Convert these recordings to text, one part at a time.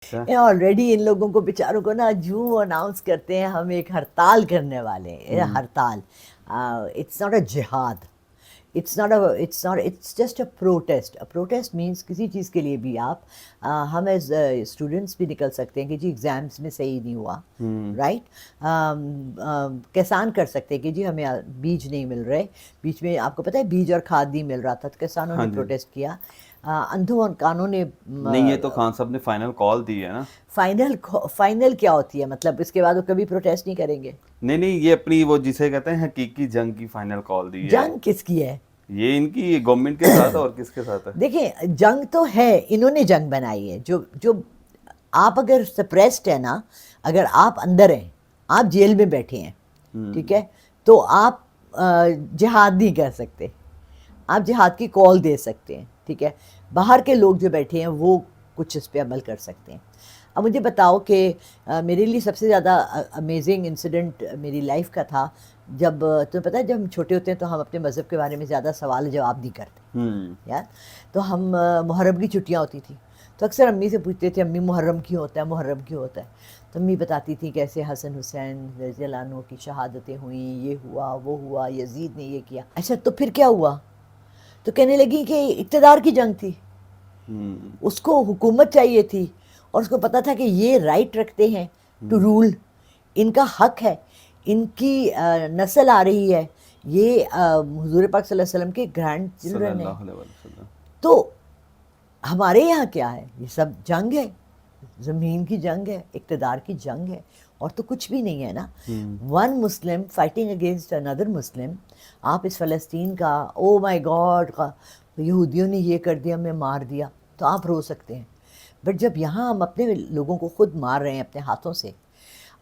Already ان لوگوں کو بیچاروں کو نا جو اناؤنس کرتے ہیں ہم ایک ہڑتال کرنے والے ہیں. ہڑتال اٹس ناٹ اے جہاد, it's not it's just a protest. Protest means کسی چیز کے لیے بھی آپ ہم ایز اسٹوڈنٹس بھی نکل سکتے ہیں کہ جی ایگزامس میں صحیح نہیں ہوا, رائٹ. کسان کر سکتے ہیں کہ جی ہمیں بیج نہیں مل رہے, بیچ میں آپ کو پتہ ہے بیج اور کھاد نہیں مل رہا تھا تو کسانوں نے پروٹیسٹ کیا. اندھوں اور کانوں نے نہیں, یہ تو خان صاحب نے فائنل کال دی ہے نا. فائنل کیا ہوتی ہے مطلب اس کے بعد وہ کبھی پروٹیسٹ نہیں کریں گے؟ نہیں, یہ اپنی وہ جسے کہتے ہیں حقیقی جنگ کی فائنل کال دی ہے. جنگ کس کی ہے؟ یہ ان کی گورنمنٹ کے ساتھ اور کس کے ساتھ ہے؟ دیکھیں جنگ تو ہے, انہوں نے جنگ بنائی ہے. جو آپ اگر سپریسڈ ہے نا, اگر آپ اندر ہیں, آپ جیل میں بیٹھے ہیں, ٹھیک ہے, تو آپ جہاد نہیں کر سکتے, آپ جہاد کی کال دے سکتے ہیں, ٹھیک ہے. باہر کے لوگ جو بیٹھے ہیں وہ کچھ اس پہ عمل کر سکتے ہیں. اب مجھے بتاؤ کہ میرے لیے سب سے زیادہ امیزنگ انسیڈنٹ میری لائف کا تھا جب, تمہیں پتہ ہے جب ہم چھوٹے ہوتے ہیں تو ہم اپنے مذہب کے بارے میں زیادہ سوال جواب نہیں کرتے یار. تو ہم محرم کی چھٹیاں ہوتی تھیں تو اکثر امی سے پوچھتے تھے امی محرم کیوں ہوتا ہے, محرم کیوں ہوتا ہے. تو امی بتاتی تھیں کیسے حسن حسین رضی اللہ عنہ کی شہادتیں ہوئیں, یہ ہوا وہ ہوا, یزید نے یہ کیا. اچھا تو پھر کیا ہوا؟ تو کہنے لگی کہ اقتدار کی جنگ تھی, اس کو حکومت چاہیے تھی اور اس کو پتا تھا کہ یہ رائٹ رکھتے ہیں ٹو رول, ان کا حق ہے, ان کی نسل آ رہی ہے, یہ حضور پاک صلی اللہ علیہ وسلم کے گرینڈ چلڈرن ہیں. تو ہمارے یہاں کیا ہے؟ یہ سب جنگ ہے, زمین کی جنگ ہے, اقتدار کی جنگ ہے, اور تو کچھ بھی نہیں ہے نا. ون مسلم فائٹنگ اگینسٹ اندر مسلم. آپ اس فلسطین کا او مائی گاڈ یہودیوں نے یہ کر دیا, ہمیں مار دیا, تو آپ رو سکتے ہیں. بٹ جب یہاں ہم اپنے لوگوں کو خود مار رہے ہیں اپنے ہاتھوں سے,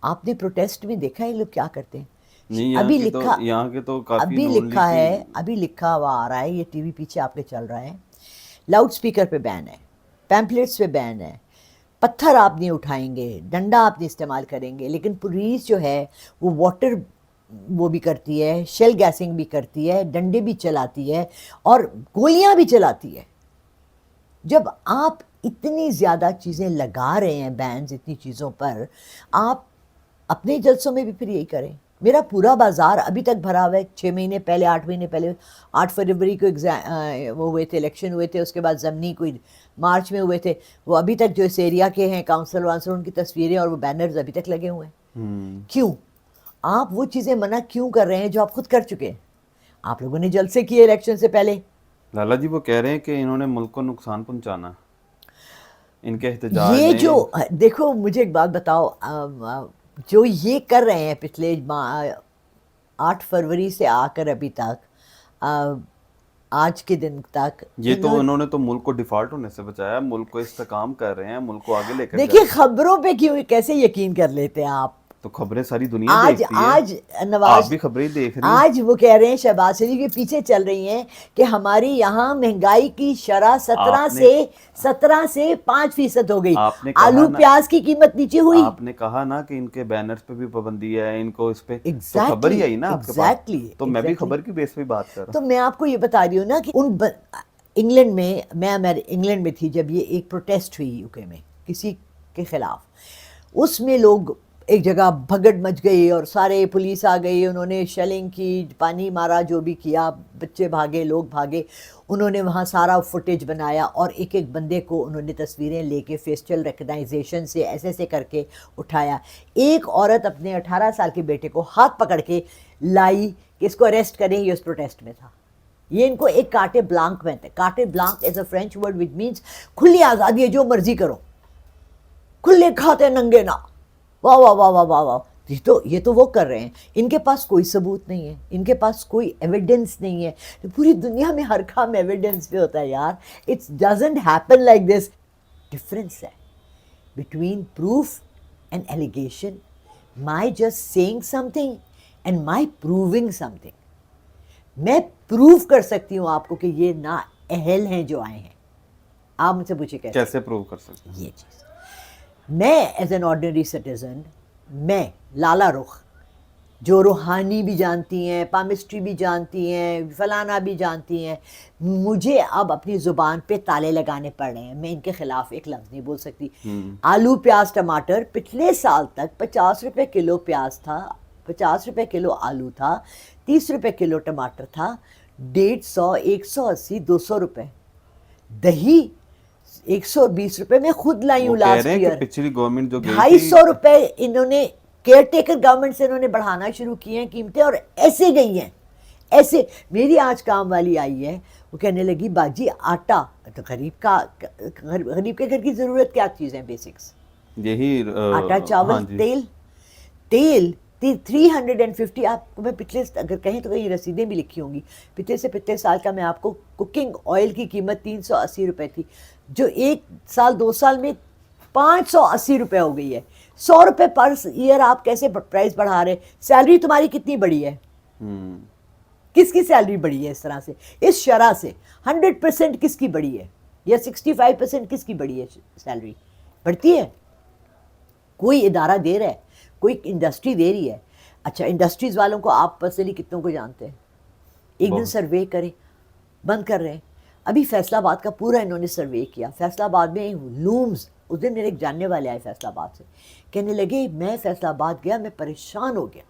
آپ نے پروٹیسٹ میں دیکھا ہے لوگ کیا کرتے ہیں؟ ابھی لکھا ہوا آ رہا ہے, یہ ٹی وی پیچھے آپ کے چل رہا ہے, لاؤڈ سپیکر پہ بین ہے, پیمپلیٹس پہ بین ہے, پتھر آپ نہیں اٹھائیں گے, ڈنڈا آپ نہیں استعمال کریں گے. لیکن پولیس جو ہے وہ واٹر وہ بھی کرتی ہے, شیل گیسنگ بھی کرتی ہے, ڈنڈے بھی چلاتی ہے اور گولیاں بھی چلاتی ہے. جب آپ اتنی زیادہ چیزیں لگا رہے ہیں, بینز اتنی چیزوں پر, آپ اپنے جلسوں میں بھی پھر یہی کریں. میرا پورا بازار ابھی تک بھرا ہوا ہے. 6 مہینے پہلے 8 مہینے پہلے 8 فروری کو وہ ہوئے تھے, الیکشن ہوئے تھے, اس کے بعد ضمنی کوئی مارچ میں ہوئے تھے. وہ ابھی تک جو اس ایریا کے ہیں کاؤنسل وانسل, ان کی تصویریں اور وہ بینرز ابھی تک لگے ہوئے ہیں. کیوں آپ وہ چیزیں منع کیوں کر رہے ہیں جو آپ خود کر چکے ہیں؟ آپ لوگوں نے جلسے کیے الیکشن سے پہلے. لالا جی وہ کہہ رہے ہیں کہ انہوں نے ملک کو نقصان پہنچانا, ان کے احتجاج یہ نے. جو دیکھو مجھے ایک بات بتاؤ, جو یہ کر رہے ہیں پچھلے 8 فروری سے آ کر ابھی تک, آج کے دن تک, یہ تو انہوں نے تو ملک کو ڈیفالٹ ہونے سے بچایا, ملک کو استحکام کر رہے ہیں, ملک کو آگے لے کر دیکھیے خبروں پہ کیوں کیسے یقین کر لیتے ہیں آپ؟ تو خبریں ساری دنیا دیکھتی ہے, آج آپ نواز بھی خبریں دیکھ رہی ہیں. آج وہ کہہ رہے ہیں شہباز شریف کے پیچھے چل رہی ہیں کہ ہماری یہاں مہنگائی کی شرح 17 سے 5% ہو گئی. آلو پیاز کی قیمت نیچے ہوئی. آپ نے کہا نا کہ ان کے بینرز پہ بھی پابندی ہے, ان کو اس پہ تو خبر ہی آئی نا آپ کے پاس. تو میں بھی خبر کی بیس پہ بات کر رہا ہوں. تو میں آپ کو یہ بتا رہی ہوں نا کہ انگلینڈ میں, میں انگلینڈ میں تھی جب یہ ایک پروٹیسٹ ہوئی یو کے میں کسی کے خلاف. اس میں لوگ ایک جگہ بھگڑ مچ گئی اور سارے پولیس آ گئی, انہوں نے شیلنگ کی, پانی مارا, جو بھی کیا, بچے بھاگے, لوگ بھاگے. انہوں نے وہاں سارا فوٹیج بنایا اور ایک ایک بندے کو انہوں نے تصویریں لے کے فیسچل ریکگنائزیشن سے ایسے کر کے اٹھایا. ایک عورت اپنے 18 سال کے بیٹے کو ہاتھ پکڑ کے لائی کہ اس کو اریسٹ کریں, یہ اس پروٹیسٹ میں تھا. یہ ان کو ایک کارٹے بلانک میں تھے. Carte blanche is a French word which means کھلی آزادی ہے, جو مرضی کرو, کھلے کھاتے ننگے نا, واہ واہ واہ واہ واہ واہ. یہ تو وہ کر رہے ہیں. ان کے پاس کوئی ثبوت نہیں ہے, ان کے پاس کوئی ایویڈنس نہیں ہے. پوری دنیا میں ہر کام ایویڈنس پہ ہوتا ہے یار. It's doesn't happen like this. Difference ہے between proof and allegation, my just saying something and my proving something. میں پروف کر سکتی ہوں آپ کو کہ یہ نااہل ہیں جو آئے ہیں. آپ مجھ سے پوچھے کیسے پروو کر سکتے ہیں یہ چیز؟ میں ایز این آرڈنری سٹیزن, میں لالا رخ جو روحانی بھی جانتی ہیں، پامسٹری بھی جانتی ہیں، فلانا بھی جانتی ہیں. مجھے اب اپنی زبان پہ تالے لگانے پڑ رہے ہیں، میں ان کے خلاف ایک لفظ نہیں بول سکتی. آلو پیاز ٹماٹر پچھلے سال تک 50 روپے کلو پیاز تھا، 50 روپے کلو آلو تھا، 30 روپے کلو ٹماٹر تھا، 150 180 200 روپے. دہی 120 روپے میں خود لائی ہوں لاسٹ ایئر. پچھلی گورنمنٹ جو گئی 250 روپے انہوں نے کیئر ٹیکر گورنمنٹ سے انہوں نے بڑھانا شروع کی ہیں قیمتیں، اور ایسے گئی ہیں ایسے. میری آج کام والی آئی ہے، وہ کہنے لگی باجی آٹا تو غریب کے گھر کی ضرورت کیا چیز ہے بیسکس، یہی آٹا چاول تیل 350. آپ کو میں پچھلے اگر کہیں تو کہیں رسیدیں بھی لکھی ہوں گی، پچھلے سال کا میں آپ کو کوکنگ آئل کی قیمت 380 روپے تھی، جو 1 سال 2 سال میں 580 روپے ہو گئی ہے. 100 روپے پر ایئر آپ کیسے پرائز بڑھا رہے؟ سیلری تمہاری کتنی بڑی ہے؟ کس کی سیلری بڑی ہے اس طرح سے، اس شرح سے 100% کس کی بڑی ہے، یا 65% کس کی بڑی ہے سیلری؟ بڑھتی ہے. کوئی ادارہ دے رہا ہے، کوئی انڈسٹری دے رہی ہے. اچھا انڈسٹریز والوں کو آپ پرسنلی کتنوں کو جانتے ہیں؟ ایک دن سروے کریں، بند کر رہے ہیں. ابھی فیصل آباد کا پورا انہوں نے سروے کیا. فیصل آباد میں لومز، اس دن میرے ایک جاننے والے آئے فیصل آباد سے، کہنے لگے میں فیصل آباد گیا، میں پریشان ہو گیا.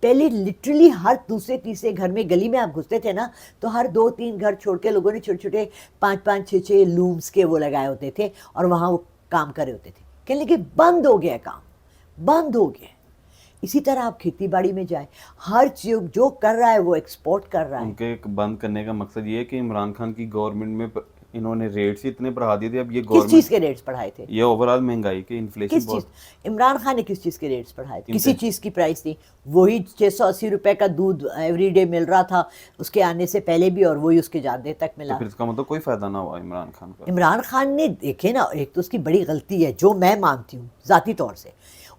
پہلے لٹرلی ہر دوسرے تیسرے گھر میں، گلی میں آپ گھستے تھے نا تو ہر 2-3 گھر چھوڑ کے لوگوں نے چھوٹے چھوٹے 5-5 6-6 لومز کے وہ لگائے ہوتے تھے اور وہاں وہ کام کرے ہوتے تھے. کہنے لگے بند ہو گیا کام، بند ہو گیا. اسی طرح آپ کھیتی باڑی میں جائیں، ہر چیز جو کر رہا ہے وہ ایکسپورٹ کر رہا ہے. ان کے بند کرنے کا مقصد یہ ہے کہ عمران خان کی گورنمنٹ میں انہوں نے ریٹس اتنے بڑھا دیے تھے. اب یہ کس چیز کے ریٹس بڑھائے تھے؟ یہ اوور آل مہنگائی کے انفلیشن. کس چیز؟ عمران خان نے کس چیز کے ریٹس بڑھائے تھے؟ کسی چیز کی پرائس نہیں. وہی 680 روپے کا دودھ ایوری ڈے مل رہا تھا اس کے آنے سے پہلے بھی، اور وہی اس کے جانے تک ملا. پھر اس کا مطلب کوئی فائدہ نہ ہوا عمران خان کا. عمران خان نے دیکھے نا، ایک تو اس کی بڑی غلطی ہے جو میں مانتی ہوں ذاتی طور سے،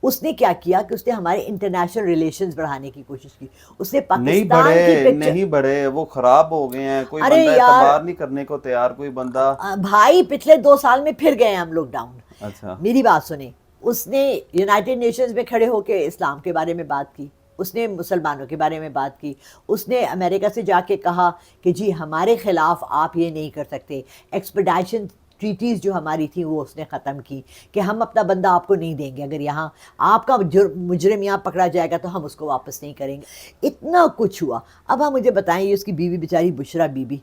اس نے کیا کیا کہ اس نے ہمارے انٹرنیشنل ریلیشنز بڑھانے کی کوشش کی. اس نے پاکستان کی نہیں بڑھے، وہ خراب ہو گئے ہیں. کوئی بندہ اعتبار نہیں کرنے کو تیار. کوئی بندہ بھائی پچھلے 2 سال میں پھر گئے ہیں ہم لوگ ڈاؤن. اچھا میری بات سنیں، اس نے یونائٹڈ نیشنز میں کھڑے ہو کے اسلام کے بارے میں بات کی، اس نے مسلمانوں کے بارے میں بات کی، اس نے امریکہ سے جا کے کہا کہ جی ہمارے خلاف آپ یہ نہیں کر سکتے. ایکسپیڈیشن ٹریٹیز جو ہماری تھیں وہ اس نے ختم کی کہ ہم اپنا بندہ آپ کو نہیں دیں گے، اگر یہاں آپ کا مجرم یہاں پکڑا جائے گا تو ہم اس کو واپس نہیں کریں گے. اتنا کچھ ہوا. اب ہم مجھے بتائیں، یہ اس کی بیوی بیچاری بشرا بی بی،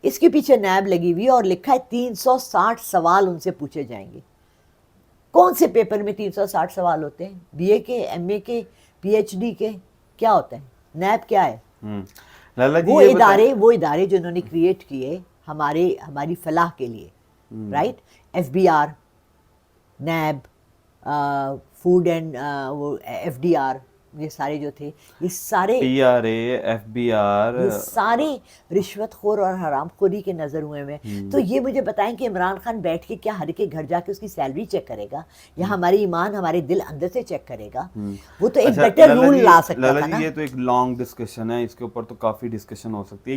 اس کے پیچھے نیب لگی ہوئی اور لکھا ہے 360 سوال ان سے پوچھے جائیں گے. کون سے پیپر میں 360 سوال ہوتے ہیں؟ بی اے کے، ایم اے کے، پی ایچ ڈی کے؟ کیا ہوتا ہے نیب؟ کیا ہے؟ وہ ادارے جو انہوں نے کریٹ کیے ہماری فلاح کے لیے، right? F B R, NAB, food and وہ ایف ڈی آر، یہ سارے جو تھے، یہ سارے P R A, F B R, یہ سارے رشوت خور اور حرام خوری کے نظر ہوئے ہوئے. تو یہ مجھے بتائیں کہ عمران خان بیٹھ کے کیا ہر کے گھر جا کے اس کی سیلری چیک کرے گا، یا ہماری ایمان ہمارے دل اندر سے چیک کرے گا؟ وہ تو ایک بیٹر رول لا سکتا تھا نا. یہ تو ایک لانگ ڈسکشن ہے، اس کے اوپر تو کافی ڈسکشن ہو سکتی ہے.